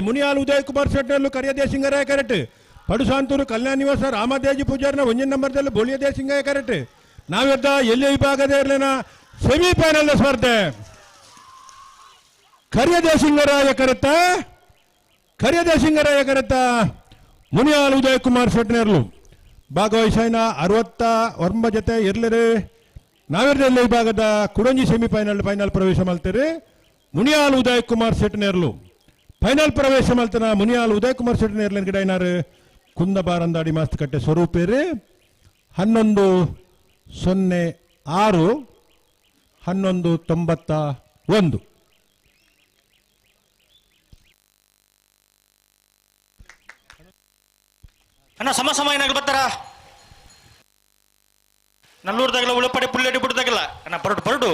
Muniyal Uday Kumar ಶೆಟ್ಟರ್ಲು ಕರಿಯದೇ ಸಿಂಗರಾಯ correct ಪಡುಸಾಂತೂರು ಕಲ್ಯಾಣ ನಿವಾಸ ರಾಮದೇಜಿ ಪೂಜಾರ್ನ 1 ನಂಬರ್ದಲ್ಲಿ ಬೋಳಿಯದೇ ಸಿಂಗಾಯ correct ನಾವಿದ್ದ ಎಲ್ಲಿ ವಿಭಾಗದ ಇರಲಿನ ಸೆಮಿಫೈನಲ್ ಸ್ಪರ್ಧೆ ಕರಿಯದೇ ಸಿಂಗರಾಯ ಕರೆತ ಮುನಿಯಾಲ್ ಉದಯ್ ಕುಮಾರ್ ಶೆಟ್ಟರ್ಲು ಭಾಗವಹಿಸಿನ 69 ಜೊತೆ ಇರ್ಲಿರಿ ನಾವಿರ್ದಲ್ಲಿ ವಿಭಾಗದ ಕುಡಂಜಿ ಫೈನಲ್ ಪ್ರವೇಶ ಮಾಡ್ತೀರಿ ಮುನಿಯಾಲ್ ಉದಯ್ ಕುಮಾರ್ ಶೆಟ್ಟರ್ಲು ಫೈನಲ್ ಪ್ರವೇಶ ಮಾಡ್ತಾನ ಮುನಿಯಾಲ್ ಉದಯ್ ಕುಮಾರ್ ಶೆಟ್ಟರ್ಲ ಗಿಡ ಏನಾರು ಕುಂದಬಾರಂದಾಡಿ ಮಾಸ್ತುಕಟ್ಟೆ ಸ್ವರೂಪೇರಿ 11:06 11:91 ಅಣ್ಣ ಸಮ ಏನಾಗಲಿ ಬರ್ತಾರ ನಲ್ಲೂರ್ದಾಗಲ್ಲ ಉಳಪಡೆ ಪುಲ್ಲಡಿ ಬಿಡ್ದಾಗಲ್ಲ ಅಣ್ಣ ಬರಡು